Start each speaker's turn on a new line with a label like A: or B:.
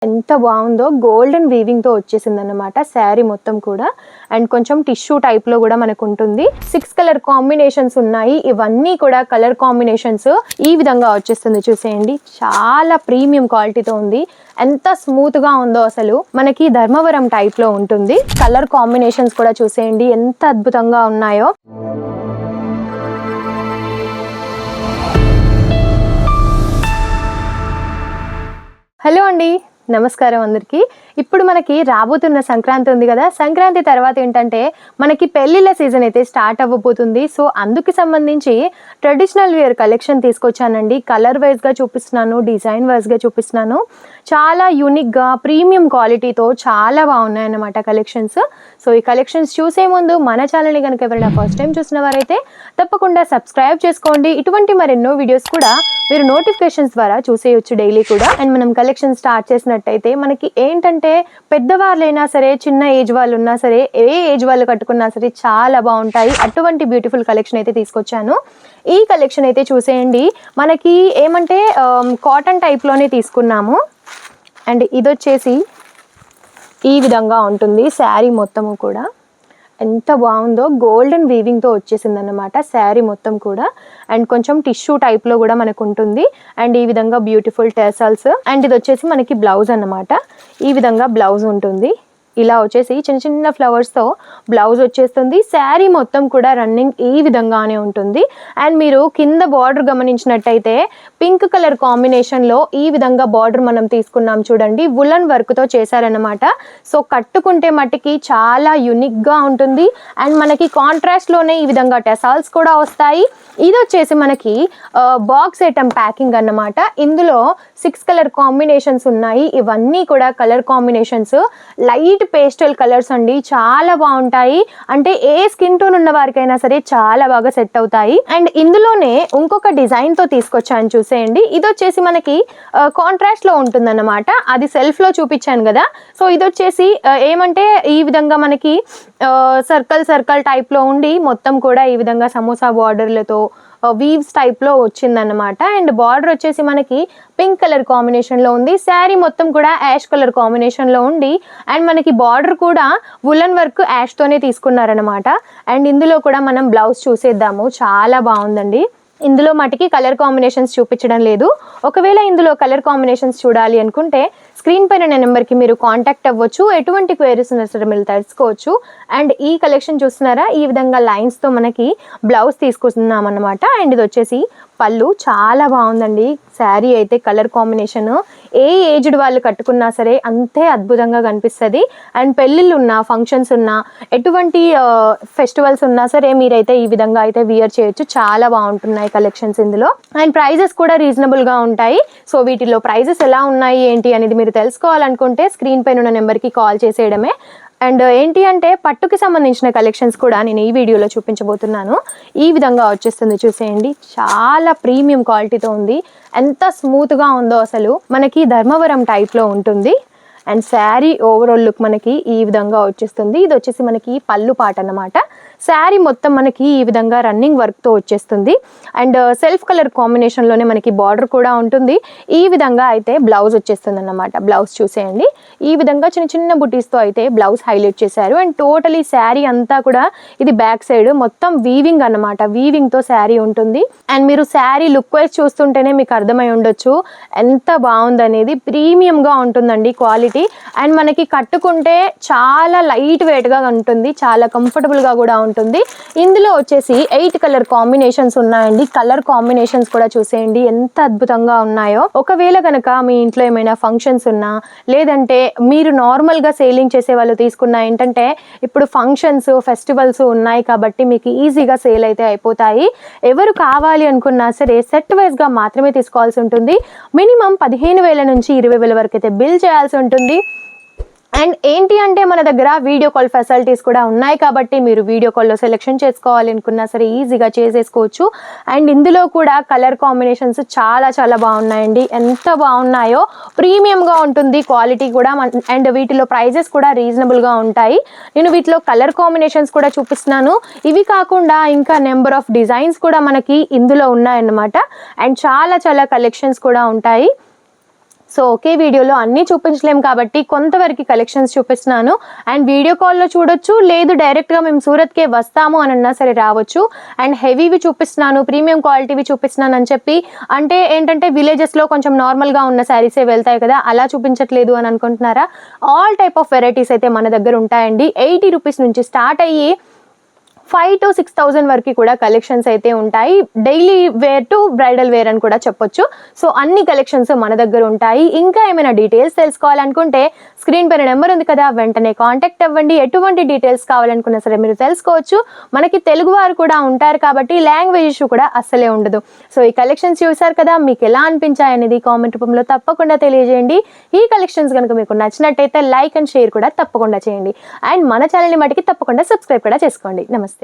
A: ఎంత బాగుందో golden weaving తో వచ్చేసింది అన్నమాట శారీ మొత్తం కూడా. అండ్ కొంచెం టిష్యూ టైప్ లో కూడా మనకు ఉంటుంది. 6 కలర్ కాంబినేషన్స్ ఉన్నాయి. ఇవన్నీ కూడా కలర్ కాంబినేషన్స్ ఈ విధంగా వచ్చేస్తుంది. చూసేయండి, చాలా ప్రీమియం క్వాలిటీతో ఉంది. ఎంత స్మూత్ గా ఉందో అసలు. మనకి ధర్మవరం టైప్ లో ఉంటుంది. కలర్ కాంబినేషన్స్ కూడా చూసేయండి ఎంత అద్భుతంగా ఉన్నాయో. హలో అండి, నమస్కారం అందరికీ. ఇప్పుడు మనకి రాబోతున్న సంక్రాంతి ఉంది కదా. సంక్రాంతి తర్వాత ఏంటంటే మనకి పెళ్లిళ్ళ సీజన్ అయితే స్టార్ట్ అవ్వబోతుంది. సో అందుకు సంబంధించి ట్రెడిషనల్ వేర్ కలెక్షన్ తీసుకొచ్చానండి. కలర్ వైజ్ గా చూపిస్తున్నాను, డిజైన్ వైజ్ గా చూపిస్తున్నాను. చాలా యూనిక్ గా ప్రీమియం క్వాలిటీతో చాలా బాగున్నాయి అన్నమాట కలెక్షన్స్. సో ఈ కలెక్షన్స్ చూసే ముందు మన ఛానల్ని కనుక ఎవరైనా ఫస్ట్ టైం చూసిన వారైతే తప్పకుండా సబ్స్క్రైబ్ చేసుకోండి. ఇటువంటి మరెన్నో వీడియోస్ కూడా మీరు నోటిఫికేషన్స్ ద్వారా చూసేయొచ్చు డైలీ కూడా. అండ్ మనం కలెక్షన్ స్టార్ట్ చేసినట్టయితే మనకి ఏంటంటే పెద్దవాళ్ళైనా సరే, చిన్న ఏజ్ వాళ్ళు ఉన్నా సరే, ఏ ఏజ్ వాళ్ళు కట్టుకున్నా సరే చాలా బాగుంటాయి. అటువంటి బ్యూటిఫుల్ కలెక్షన్ అయితే తీసుకొచ్చాను. ఈ కలెక్షన్ అయితే చూసేయండి, మనకి ఏమంటే కాటన్ టైప్లోనే తీసుకున్నాము. అండ్ ఇది వచ్చేసి ఈ విధంగా ఉంటుంది శారీ మొత్తము కూడా. ఎంత బాగుందో గోల్డెన్ వీవింగ్ తో వచ్చేసింది అన్నమాట శారీ మొత్తం కూడా. అండ్ కొంచెం టిష్యూ టైప్ లో కూడా మనకు ఉంటుంది. అండ్ ఈ విధంగా బ్యూటిఫుల్ టెసల్స్. అండ్ ఇది వచ్చేసి మనకి బ్లౌజ్ అన్నమాట. ఈ విధంగా బ్లౌజ్ ఉంటుంది. ఇలా వచ్చేసి చిన్న చిన్న ఫ్లవర్స్ తో బ్లౌజ్ వచ్చేస్తుంది. శారీ మొత్తం కూడా రన్నింగ్ ఈ విధంగానే ఉంటుంది. అండ్ మీరు కింద బార్డర్ గమనించినట్టయితే పింక్ కలర్ కాంబినేషన్ లో ఈ విధంగా బార్డర్ మనం తీసుకున్నాం చూడండి. వులన్ వర్క్ తో చేశారనమాట. సో కట్టుకుంటే మట్టికి చాలా యునిక్ గా ఉంటుంది. అండ్ మనకి కాంట్రాస్ట్ లోనే ఈ విధంగా టెసాల్స్ కూడా వస్తాయి. ఇది వచ్చేసి మనకి బాక్స్ ఐటమ్ ప్యాకింగ్ అన్నమాట. ఇందులో 6 కలర్ కాంబినేషన్స్ ఉన్నాయి. ఇవన్నీ కూడా colour combinations light pastel colours అండి. చాలా బాగుంటాయి. అంటే ఏ స్కిన్ టోన్ ఉన్న వారికైనా సరే చాలా బాగా సెట్ అవుతాయి. అండ్ ఇందులోనే ఇంకొక డిజైన్ తో తీసుకొచ్చాను చూసేయండి. ఇది వచ్చేసి మనకి కాంట్రాస్ట్ లో ఉంటుందన్నమాట. అది సెల్ఫ్ లో చూపించాను కదా. సో ఇది వచ్చేసి ఏమంటే ఈ విధంగా మనకి సర్కిల్ టైప్ లో ఉండి మొత్తం కూడా ఈ విధంగా సమోసా బార్డర్లతో వీవ్స్ టైప్ లో వచ్చిందన్నమాట. అండ్ బార్డర్ వచ్చేసి మనకి పింక్ కలర్ కాంబినేషన్ లో ఉంది. శారీ మొత్తం కూడా యాష్ కలర్ కాంబినేషన్ లో ఉంది. అండ్ మనకి బార్డర్ కూడా వులన్ వర్క్ యాష్ తోనే తీసుకున్నారనమాట. అండ్ ఇందులో కూడా మనం బ్లౌజ్ చూసేద్దాము. చాలా బాగుందండి. ఇందులో మటుకి కలర్ కాంబినేషన్స్ చూపించడం లేదు. ఒకవేళ ఇందులో కలర్ కాంబినేషన్స్ చూడాలి అనుకుంటే స్క్రీన్ పైన నెంబర్కి మీరు కాంటాక్ట్ అవ్వచ్చు. ఎటువంటి క్వైరీస్ ఉన్నా సరే మీరు తెలుసుకోవచ్చు. అండ్ ఈ కలెక్షన్ చూస్తున్నారా, ఈ విధంగా లైన్స్తో మనకి బ్లౌజ్ తీసుకుంటున్నాం అన్నమాట. అండ్ ఇది వచ్చేసి పళ్ళు. చాలా బాగుందండి శారీ అయితే. కలర్ కాంబినేషన్ ఏ ఏజ్డ్ వాళ్ళు కట్టుకున్నా సరే అంతే అద్భుతంగా కనిపిస్తుంది. అండ్ పెళ్ళిళ్ళు ఉన్నా, ఫంక్షన్స్ ఉన్నా, ఎటువంటి ఫెస్టివల్స్ ఉన్నా సరే మీరైతే ఈ విధంగా అయితే వియర్ చేయొచ్చు. చాలా బాగుంటున్నాయి కలెక్షన్స్ ఇందులో. అండ్ ప్రైజెస్ కూడా రీజనబుల్గా ఉంటాయి. సో వీటిలో ప్రైజెస్ ఎలా ఉన్నాయి ఏంటి అనేది మీరు తెలుసుకోవాలనుకుంటే స్క్రీన్ పైన ఉన్న నెంబర్కి కాల్ చేసేయడమే. అండ్ ఏంటి అంటే పట్టుకి సంబంధించిన కలెక్షన్స్ కూడా నేను ఈ వీడియోలో చూపించబోతున్నాను. ఈ విధంగా వచ్చేస్తుంది చూసేయండి. చాలా ప్రీమియం క్వాలిటీతో ఉంది. ఎంత స్మూత్గా ఉందో అసలు. మనకి ధర్మవరం టైప్లో ఉంటుంది. అండ్ శారీ ఓవరాల్ లుక్ మనకి ఈ విధంగా వచ్చేస్తుంది. ఇది వచ్చేసి మనకి పళ్ళు పాట అన్నమాట. శారీ మొత్తం మనకి ఈ విధంగా రన్నింగ్ వర్క్తో వచ్చేస్తుంది. అండ్ సెల్ఫ్ కలర్ కాంబినేషన్లోనే మనకి బార్డర్ కూడా ఉంటుంది. ఈ విధంగా అయితే బ్లౌజ్ వచ్చేస్తుంది అన్నమాట. బ్లౌజ్ చూసేయండి. ఈ విధంగా చిన్న చిన్న బుటీస్తో అయితే బ్లౌజ్ హైలైట్ చేశారు. అండ్ టోటలీ శారీ అంతా కూడా ఇది బ్యాక్ సైడ్ మొత్తం వీవింగ్ అన్నమాట. వీవింగ్తో శారీ ఉంటుంది. అండ్ మీరు శారీ లుక్ వైజ్ చూస్తుంటేనే మీకు అర్థమై ఉండొచ్చు ఎంత బాగుందనేది. ప్రీమియంగా ఉంటుందండి క్వాలిటీ. అండ్ మనకి కట్టుకుంటే చాలా లైట్ వెయిట్గా ఉంటుంది. చాలా కంఫర్టబుల్గా కూడా ఉంటుంది. ఇందులో వచ్చేసి 8 కలర్ కాంబినేషన్స్ ఉన్నాయండి. కలర్ కాంబినేషన్స్ కూడా చూసేయండి ఎంత అద్భుతంగా ఉన్నాయో. ఒకవేళ కనుక మీ ఇంట్లో ఏమైనా ఫంక్షన్స్ ఉన్నా, లేదంటే మీరు నార్మల్గా సేలింగ్ చేసే వాళ్ళు తీసుకున్నా, ఏంటంటే ఇప్పుడు ఫంక్షన్స్ ఫెస్టివల్స్ ఉన్నాయి కాబట్టి మీకు ఈజీగా సేల్ అయితే అయిపోతాయి. ఎవరు కావాలి అనుకున్నా సరే సెట్ వైజ్గా మాత్రమే తీసుకోవాల్సి ఉంటుంది. మినిమం 15,000 నుంచి 20,000 వరకు అయితే బిల్ చేయాల్సి ఉంటుంది. అండ్ ఏంటి అంటే మన దగ్గర వీడియో కాల్ ఫెసిలిటీస్ కూడా ఉన్నాయి కాబట్టి మీరు వీడియో కాల్లో సెలెక్షన్ చేసుకోవాలి అనుకున్నా సరే ఈజీగా చేసేసుకోవచ్చు. అండ్ ఇందులో కూడా కలర్ కాంబినేషన్స్ చాలా చాలా బాగున్నాయండి. ఎంత బాగున్నాయో. ప్రీమియంగా ఉంటుంది క్వాలిటీ కూడా. అండ్ వీటిలో ప్రైజెస్ కూడా రీజనబుల్గా ఉంటాయి. నేను వీటిలో కలర్ కాంబినేషన్స్ కూడా చూపిస్తున్నాను. ఇవి కాకుండా ఇంకా నెంబర్ ఆఫ్ డిజైన్స్ కూడా మనకి ఇందులో ఉన్నాయన్నమాట. అండ్ చాలా చాలా కలెక్షన్స్ కూడా ఉంటాయి. సో ఒకే వీడియోలో అన్నీ చూపించలేము కాబట్టి కొంతవరకు కలెక్షన్స్ చూపిస్తున్నాను. అండ్ వీడియో కాల్లో చూడొచ్చు, లేదు డైరెక్ట్గా మేము సూరత్కే వస్తాము అని అన్నా సరే రావచ్చు. అండ్ హెవీవి చూపిస్తున్నాను, ప్రీమియం క్వాలిటీవి చూపిస్తున్నాను అని చెప్పి అంటే ఏంటంటే విలేజెస్లో కొంచెం నార్మల్గా ఉన్న శారీసే వెళ్తాయి కదా, అలా చూపించట్లేదు అని అనుకుంటున్నారా? ఆల్ టైప్ ఆఫ్ వెరైటీస్ అయితే మన దగ్గర ఉంటాయండి. 80 రూపీస్ నుంచి స్టార్ట్ అయ్యి 5,000 to 6,000 వరకు కూడా కలెక్షన్స్ అయితే ఉంటాయి. Daily wear to bridal wear అని కూడా చెప్పొచ్చు. సో అన్ని కలెక్షన్స్ మన దగ్గర ఉంటాయి. ఇంకా ఏమైనా డీటెయిల్స్ తెలుసుకోవాలనుకుంటే స్క్రీన్ పైన నెంబర్ ఉంది కదా, వెంటనే కాంటాక్ట్ అవ్వండి. ఎటువంటి డీటెయిల్స్ కావాలనుకున్నా సరే మీరు తెలుసుకోవచ్చు. మనకి తెలుగు వారు కూడా ఉంటారు కాబట్టి లాంగ్వేజ్ ఇష్యూ కూడా అస్సలే ఉండదు. సో ఈ కలెక్షన్స్ చూసారు కదా, మీకు ఎలా అనిపించాయి అనేది కామెంట్ రూపంలో తప్పకుండా తెలియజేయండి. ఈ కలెక్షన్స్ కనుక మీకు నచ్చినట్టయితే లైక్ అండ్ షేర్ కూడా తప్పకుండా చేయండి. అండ్ మన ఛానల్ని మటుకి తప్పకుండా సబ్స్క్రైబ్ కూడా చేసుకోండి. నమస్తే.